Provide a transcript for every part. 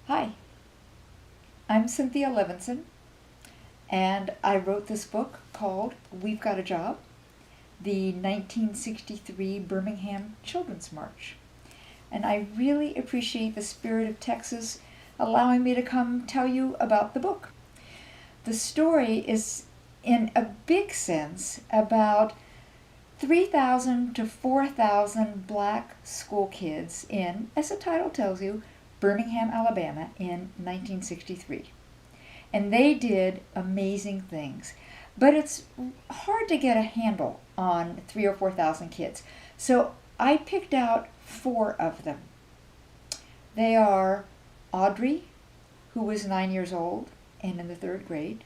Hi, I'm Cynthia Levinson, and I wrote this book called We've Got a Job, the 1963 Birmingham Children's March. And I really appreciate the spirit of Texas allowing me to come tell you about the book. The story is, in a big sense, about 3,000 to 4,000 black school kids in, as the title tells you, Birmingham, Alabama in 1963. And they did amazing things. But it's hard to get a handle on 3,000 or 4,000 kids. So I picked out 4 of them. They are Audrey, who was 9 years old and in the 3rd grade,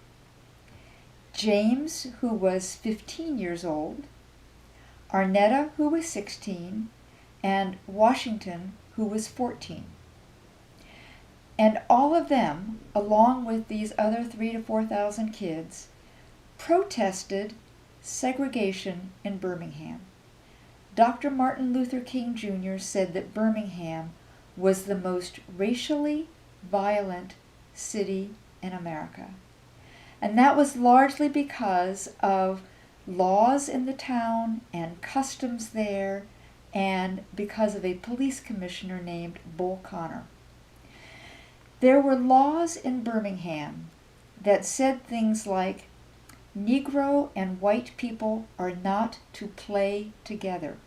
James, who was 15 years old, Arnetta, who was 16, and Washington, who was 14. And all of them, along with these other 3,000 to 4,000 kids, protested segregation in Birmingham. Dr. Martin Luther King Jr. said that Birmingham was the most racially violent city in America. And that was largely because of laws in the town and customs there, and because of a police commissioner named Bull Connor. There were laws in Birmingham that said things like, Negro and white people are not to play together.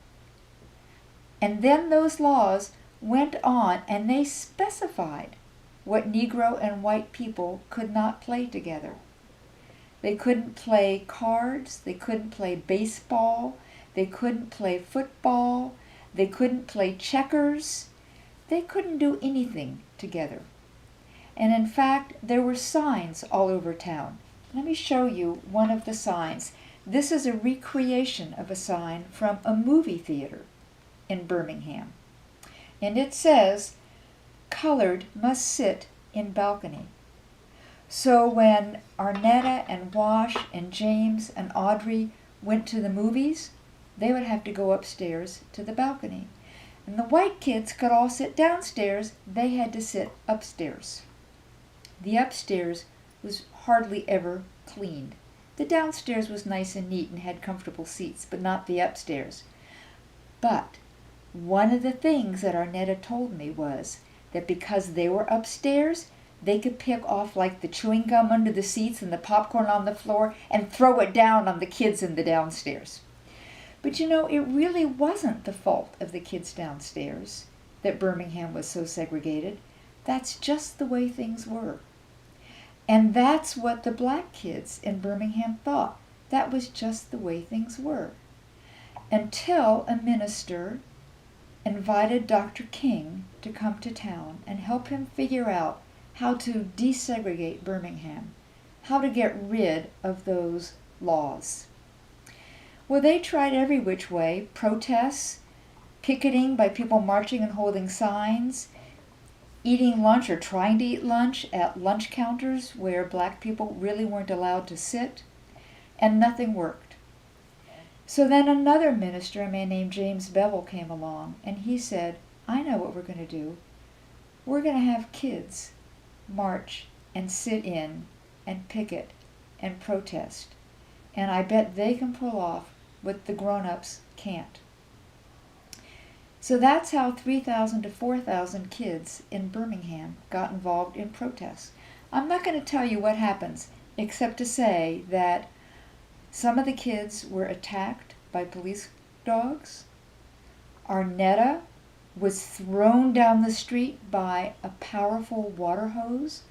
And then those laws went on and they specified what Negro and white people could not play together. They couldn't play cards, they couldn't play baseball, they couldn't play football, they couldn't play checkers, they couldn't do anything together. And in fact, there were signs all over town. Let me show you one of the signs. This is a recreation of a sign from a movie theater in Birmingham. And it says, "Colored must sit in balcony." So when Arnetta and Wash and James and Audrey went to the movies, they would have to go upstairs to the balcony. And the white kids could all sit downstairs. They had to sit upstairs. The upstairs was hardly ever cleaned. The downstairs was nice and neat and had comfortable seats, but not the upstairs. But one of the things that Arnetta told me was that because they were upstairs, they could pick off like the chewing gum under the seats and the popcorn on the floor and throw it down on the kids in the downstairs. But it really wasn't the fault of the kids downstairs that Birmingham was so segregated. That's just the way things were. And that's what the black kids in Birmingham thought. That was just the way things were. Until a minister invited Dr. King to come to town and help him figure out how to desegregate Birmingham, how to get rid of those laws. Well, they tried every which way, protests, picketing by people marching and holding signs, eating lunch or trying to eat lunch at lunch counters where black people really weren't allowed to sit, and nothing worked. So then another minister, a man named James Bevel, came along, and he said, I know what we're going to do. We're going to have kids march and sit in and picket and protest, and I bet they can pull off what the grown-ups can't. So that's how 3,000 to 4,000 kids in Birmingham got involved in protests. I'm not going to tell you what happens, except to say that some of the kids were attacked by police dogs. Arnetta was thrown down the street by a powerful water hose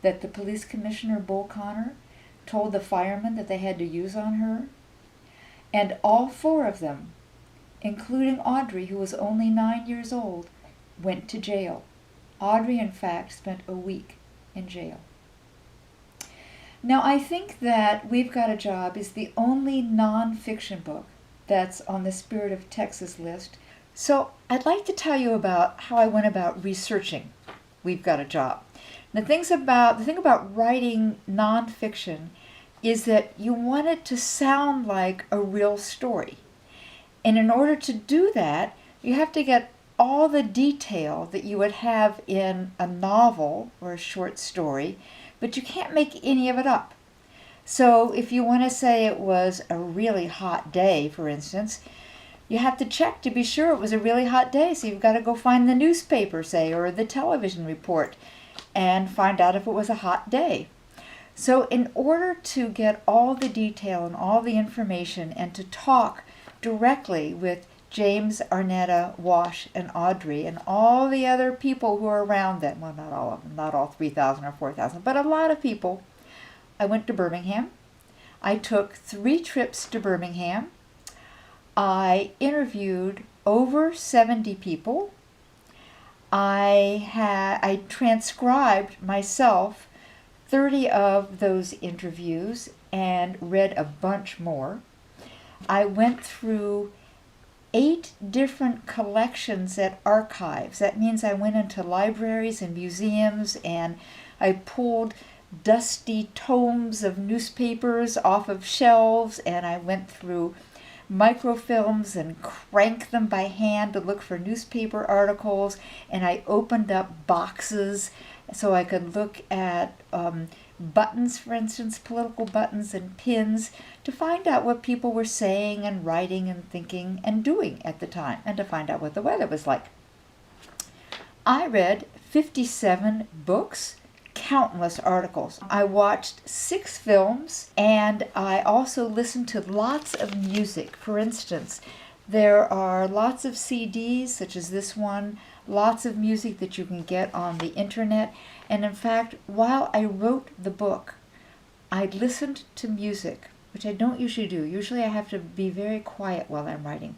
that the police commissioner, Bull Connor, told the firemen that they had to use on her. And all 4 of them, including Audrey, who was only 9 years old, went to jail. Audrey, in fact, spent a week in jail. Now, I think that We've Got a Job is the only non-fiction book that's on the Spirit of Texas list. So I'd like to tell you about how I went about researching We've Got a Job. The thing about writing non-fiction is that you want it to sound like a real story. And in order to do that, you have to get all the detail that you would have in a novel or a short story, but you can't make any of it up. So if you want to say it was a really hot day, for instance, you have to check to be sure it was a really hot day. So you've got to go find the newspaper, say, or the television report, and find out if it was a hot day. So in order to get all the detail and all the information and to talk directly with James, Arnetta, Wash, and Audrey, and all the other people who are around them, well, not all of them, not all 3,000 or 4,000, but a lot of people, I went to Birmingham. I took 3 trips to Birmingham. I interviewed over 70 people. I transcribed myself 30 of those interviews and read a bunch more. I went through 8 different collections at archives. That means I went into libraries and museums, and I pulled dusty tomes of newspapers off of shelves, and I went through microfilms and cranked them by hand to look for newspaper articles, and I opened up boxes so I could look at buttons, for instance, political buttons and pins, to find out what people were saying and writing and thinking and doing at the time, and to find out what the weather was like. I read 57 books, countless articles. I watched 6 films, and I also listened to lots of music. For instance, there are lots of CDs, such as this one, lots of music that you can get on the internet. And in fact, while I wrote the book, I listened to music, which I don't usually do. Usually I have to be very quiet while I'm writing.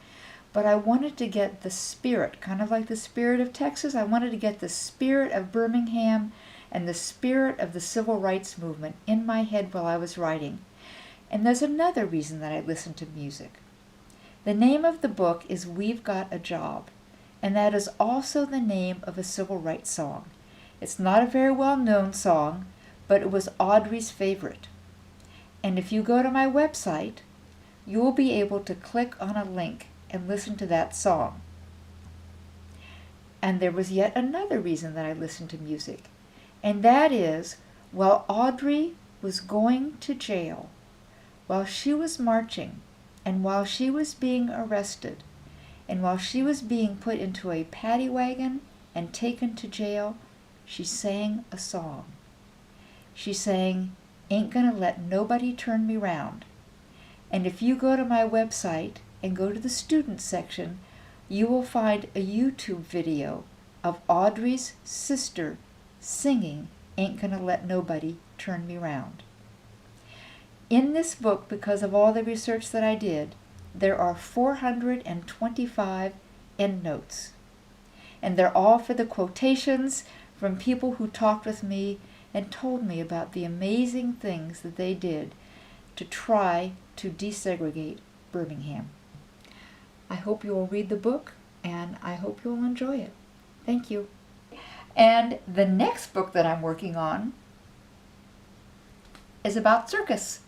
But I wanted to get the spirit, kind of like the spirit of Texas. I wanted to get the spirit of Birmingham and the spirit of the civil rights movement in my head while I was writing. And there's another reason that I listened to music. The name of the book is We've Got a Job, and that is also the name of a civil rights song. It's not a very well-known song, but it was Audrey's favorite. And if you go to my website, you will be able to click on a link and listen to that song. And there was yet another reason that I listened to music, and that is, while Audrey was going to jail, while she was marching, and while she was being arrested, and while she was being put into a paddy wagon and taken to jail, she sang a song. She sang, "Ain't Gonna Let Nobody Turn Me Round." And if you go to my website and go to the students section, you will find a YouTube video of Audrey's sister singing "Ain't Gonna Let Nobody Turn Me Round." In this book, because of all the research that I did, there are 425 endnotes. And they're all for the quotations from people who talked with me and told me about the amazing things that they did to try to desegregate Birmingham. I hope you will read the book, and I hope you will enjoy it. Thank you. And the next book that I'm working on is about circus.